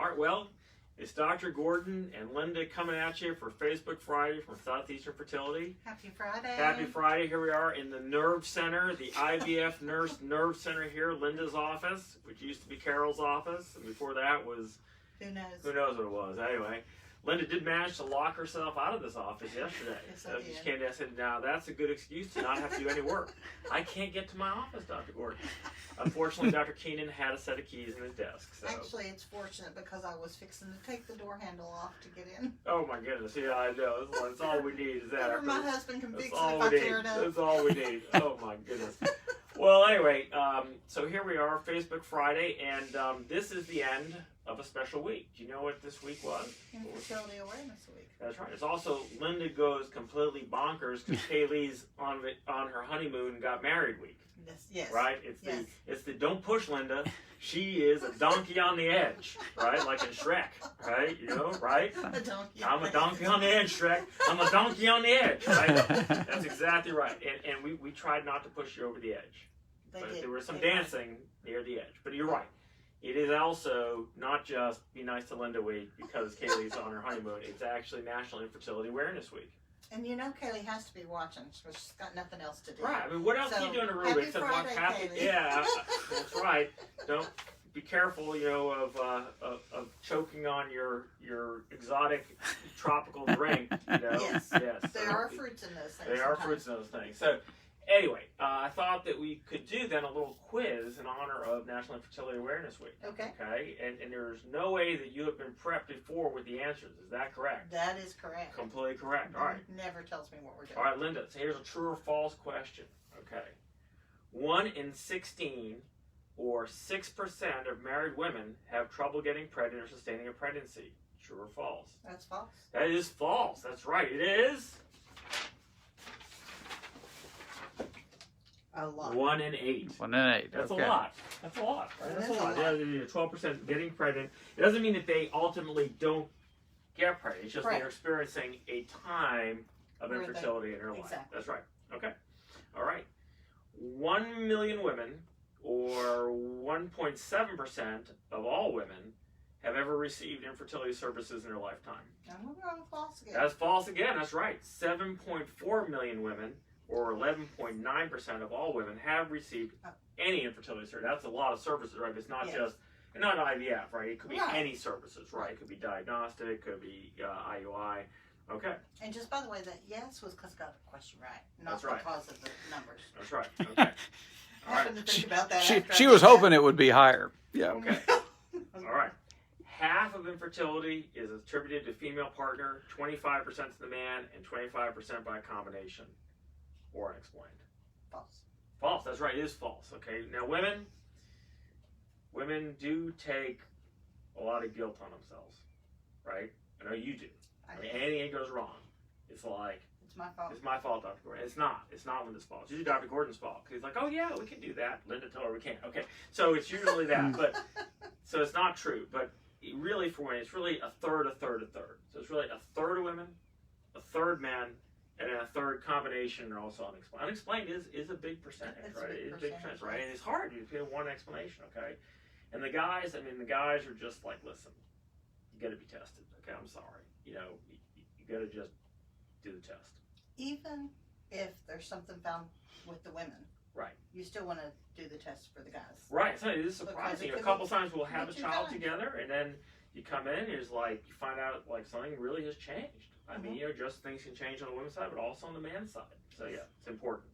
right, well, it's Dr. Gordon and Lynda coming at you for Facebook Friday from Southeastern Fertility. Happy Friday. Happy Friday. Here we are in the Nerve Center, the IVF Nurse Nerve Center here, Lynda's office, which used to be Carol's office, and before that was... Who knows? Who knows what it was. Anyway, Lynda did manage to lock herself out of this office yesterday. Yes, So I did. she came to us and said, now that's a good excuse to not have to do any work. I can't get to my office, Dr. Gordon. Unfortunately, Dr. Keenan had a set of keys in his desk. So. Actually, it's fortunate because I was fixing to take the door handle off to get in. Oh my goodness, yeah, I know. That's all we need is that. Or my husband can fix it if all I we tear need. it up. That's all we need. Oh my goodness. Well, anyway, so here we are, Facebook Friday, and this is the end of a special week. Do you know what this week was? Infertility Awareness Week. That's right. It's also Lynda goes completely bonkers because Kaylee's on her honeymoon and got married week. Yes. Right? It's the don't push Lynda. She is a donkey on the edge, right? Like in Shrek, right? You know, right? A donkey. I'm a donkey on the edge, Shrek. I'm a donkey on the edge, right? That's exactly right. And we tried not to push you over the edge. But there was some dancing near the edge. But you're right. It is also not just Be Nice to Lynda Week because Kaylee's on her honeymoon. It's actually National Infertility Awareness Week. And you know Kaylee has to be watching because she's got nothing else to do. Right. I mean, what else are you doing to Ruby? Happy Friday, Kaylee. Yeah, that's right. Don't be careful, you know, of choking on your exotic tropical drink. You know? Yes. Yes. There are fruits in those things. There are fruits in those things. So, anyway, I thought that we could do then a little quiz in honor of National Infertility Awareness Week. Okay. Okay. And there's no way that you have been prepped before with the answers. Is that correct? That is correct. Completely correct. All right. Never tells me what we're doing. All right, Lynda, so here's a true or false question. Okay. 1 in 16 or 6% of married women have trouble getting pregnant or sustaining a pregnancy. True or false? That's false. That is false. That's right. It is A lot. 1 in 8. 1 in 8. That's okay. a lot. That's a lot. Right? That That's a is a lot. lot. Yeah, 12% getting pregnant. It doesn't mean that they ultimately don't get pregnant. It's just Correct. they're experiencing a time of Where infertility in their life. Exactly. That's right. Okay. All right. 1 million women, or 1.7% of all women, have ever received infertility services in their lifetime. I'm going to go false again. That's false again. That's right. 7.4 million women, or 11.9% of all women, have received any infertility service. That's a lot of services, right? It's not just, not IVF, right? It could be any services, right? It could be diagnostic, it could be IUI. Okay. And just by the way, that yes was because I got the question right, not That's right. because of the numbers. That's right. Okay. I happened to think about that. She was hoping it would be higher. Yeah. Okay. All right. Half of infertility is attributed to female partner, 25% to the man, and 25% by a combination or unexplained. False. False. That's right. It is false. Okay. Now, women do take a lot of guilt on themselves, right? I know you do. I mean, anything goes wrong, it's like, It's my fault. it's my fault, Dr. Gordon. It's not. It's not Lynda's fault. It's usually Dr. Gordon's fault. Because he's like, oh, yeah, we can do that. Lynda told her we can't. Okay. So it's usually that. But so it's not true. But really, for women, it's really a third, a third, a third. So it's really a third of women, a third men, and then a third combination are also unexplained. Unexplained is a big percentage, It's right? a big It's a big percentage, percentage, right? yes. And it's hard to get one explanation, okay? And the guys, the guys are just like, listen, you got to be tested, okay? I'm sorry. You know, you got to just do the test. Even if there's something found with the women, Right. you still want to do the test for the guys. Right. So it is Because surprising. it A could couple be times we'll have a what you child find. together, and then you come in, and it's like you find out like something really has changed. I mean, you know, just things can change on the women's side, but also on the man's side. So yeah, it's important,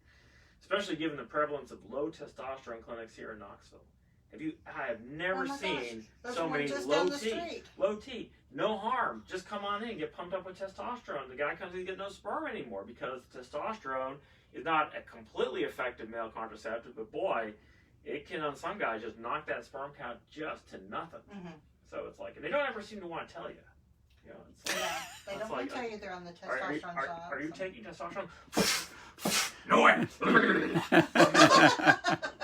especially given the prevalence of low testosterone clinics here in Knoxville. I have never Oh my seen gosh. so There's one many just low down the T. street. Low T, no harm. Just come on in, get pumped up with testosterone. The guy comes in and get no sperm anymore because testosterone is not a completely effective male contraceptive, but boy, it can on some guys just knock that sperm count just to nothing. Mm-hmm. So it's like, and they don't ever seem to want to tell you. You know, it's like, Yeah, they it's don't want like, to tell you they're on the are testosterone you side. taking testosterone? No way.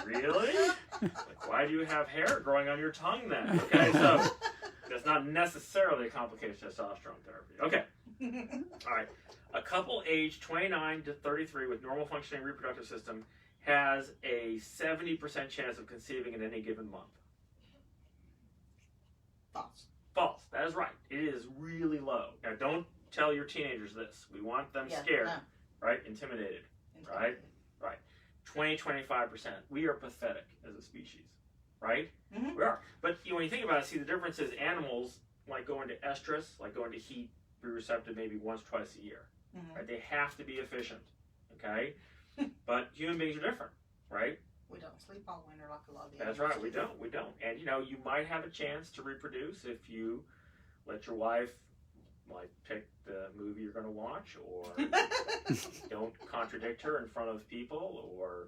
Really? Like, why do you have hair growing on your tongue then? Okay, so that's not necessarily a complicated testosterone therapy. Okay. All right. A couple aged 29 to 33 with normal functioning reproductive system has a 70% chance of conceiving in any given month. False. False. That is right. It is really low. Now, don't tell your teenagers this. We want them scared, right? Intimidated, right? Right. 20-25%. We are pathetic as a species, right? Mm-hmm. We are. But when you think about it, see, the difference is animals like go into estrus, like go into heat, be receptive maybe once, twice a year, right? They have to be efficient, okay? But human beings are different, right? We don't sleep all winter like a lot of the That's others right, we don't. And you might have a chance to reproduce if you let your wife pick the movie you're going to watch, or don't contradict her in front of people, or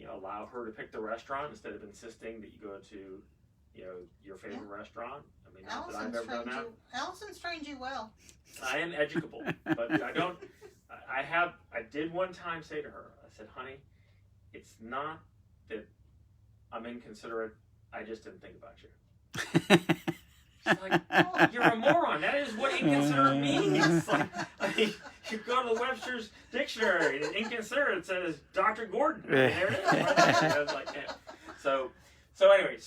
allow her to pick the restaurant instead of insisting that you go to your favorite restaurant. I mean, not that I've ever done that. Allison's trained you well. I am educable, but I did one time say to her, I said, honey, it's not that I'm inconsiderate, I just didn't think about you. She's like, oh, you're a moron. That is what inconsiderate means. You go to the Webster's dictionary, and inconsiderate says Dr. Gordon. And there it is. I was like, yeah. So anyway,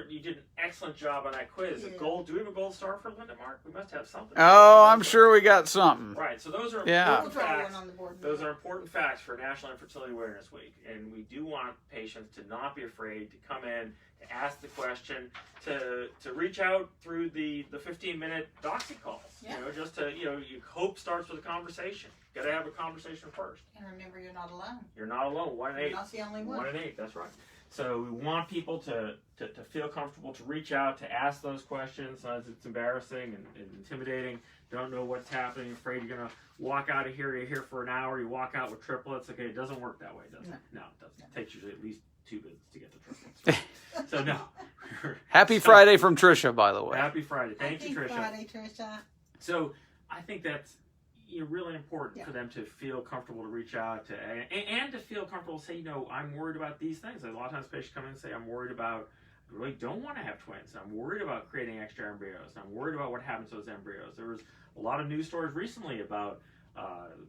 you did an excellent job on that quiz. Yeah. Do we have a gold star for Lynda, Mark? We must have something. Oh, I'm sure we got something. Right, so those are Yeah. important facts. Those are important facts for National Infertility Awareness Week, and we do want patients to not be afraid to come in, to ask the question, to reach out through the 15-minute doxy calls. Yeah. Hope starts with a conversation. You got to have a conversation first. And remember, you're not alone. You're not alone. 1 in 8. You're not the only one. 1 in 8. That's right. So we want people to feel comfortable to reach out, to ask those questions. Sometimes it's embarrassing and intimidating. Don't know what's happening. Afraid you're going to walk out of here. You're here for an hour. You walk out with triplets. Okay, it doesn't work that way, does it? No, it doesn't. It takes usually at least 2 visits to get the triplets. So no. Happy Friday from Trisha, by the way. Happy Friday. Thank you, Trisha. Happy Friday, Trisha. So I think that's really important for them to feel comfortable to reach out to and to feel comfortable to say, I'm worried about these things. A lot of times patients come in and say, I really don't want to have twins. I'm worried about creating extra embryos. I'm worried about what happens to those embryos. There was a lot of news stories recently about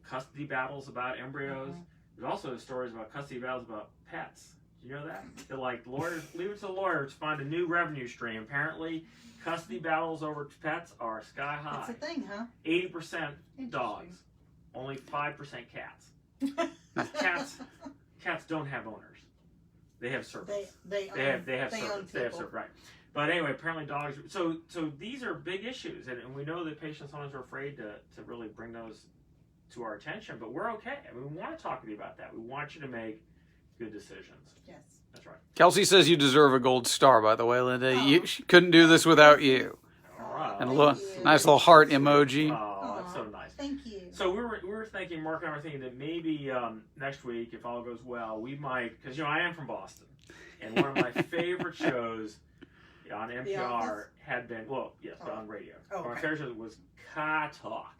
custody battles about embryos. There's also stories about custody battles about pets. Do you know that? They're like, lawyers, leave it to the lawyers to find a new revenue stream. Apparently, custody battles over pets are sky high. That's a thing, huh? 80% dogs, only 5% cats. Cats don't have owners; they have servants. They have servants. They have servants, right? But anyway, apparently dogs. So these are big issues, and we know that patients sometimes are afraid to really bring those to our attention. But we're okay. I mean, we want to talk with you about that. We want you to make good decisions. Yes. That's right. Kelsey says you deserve a gold star, by the way, Lynda. She couldn't do this without you. All right. And a nice little heart emoji. Oh, that's so nice. Thank you. So we were thinking, Mark and I were thinking that maybe next week, if all goes well, we might, because I am from Boston, and one of my favorite shows on NPR had been, but on radio. Oh, One of my favorite shows was Car Talk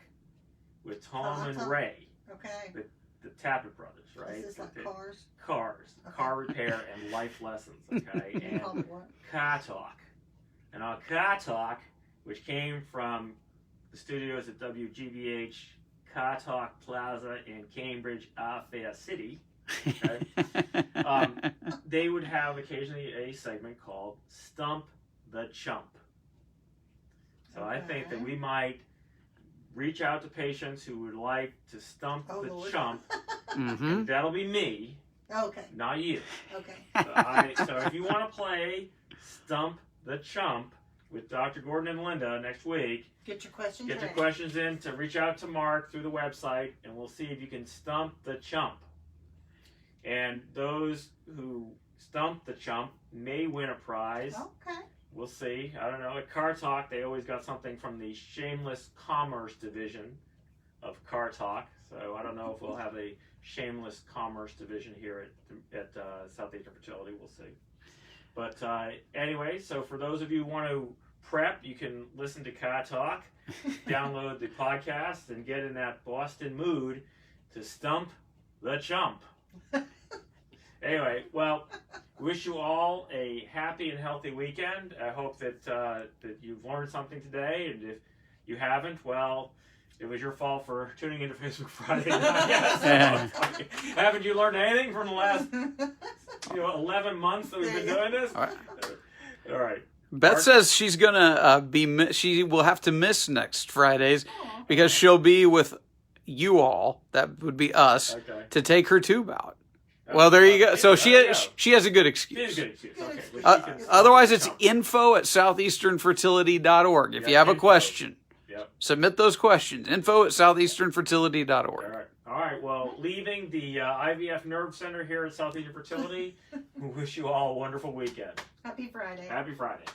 with Tom and Ray, Okay. the Tappet brothers, right? Is this like cars? Cars, Okay. car repair and life lessons, okay? You call it what? Car Talk. And on Car Talk, which came from the studios at WGBH Car Talk Plaza in Cambridge, Fair City, okay? They would have occasionally a segment called Stump the Chump. So I think that we might reach out to patients who would like to stump the Lord. chump. Mm-hmm. That'll be me, Okay. not you. Okay. So if you want to play Stump the Chump with Dr. Gordon and Lynda next week, Get your questions get your ready. questions in to reach out to Mark through the website, and we'll see if you can stump the chump. And those who stump the chump may win a prize. Okay. We'll see. I don't know. At Car Talk, they always got something from the Shameless Commerce division of Car Talk. So I don't know if we'll have a Shameless Commerce division here at Southeastern Fertility. We'll see. But anyway, so for those of you who want to prep, you can listen to Car Talk, download the podcast, and get in that Boston mood to stump the chump. Anyway, well, wish you all a happy and healthy weekend. I hope that that you've learned something today, and if you haven't, well, it was your fault for tuning into Facebook Friday night. Haven't you learned anything from the last 11 months that we've been doing this? All right. All right. Beth says she's gonna she will have to miss next Fridays because she'll be with you all. That would be us to take her tube out. Well, there you go. So she has a good excuse. Okay. Otherwise, it's info@southeasternfertility.org. If you have a question, submit those questions. info@southeasternfertility.org. All right. Well, leaving the IVF Nerve Center here at Southeastern Fertility, we wish you all a wonderful weekend. Happy Friday. Happy Friday.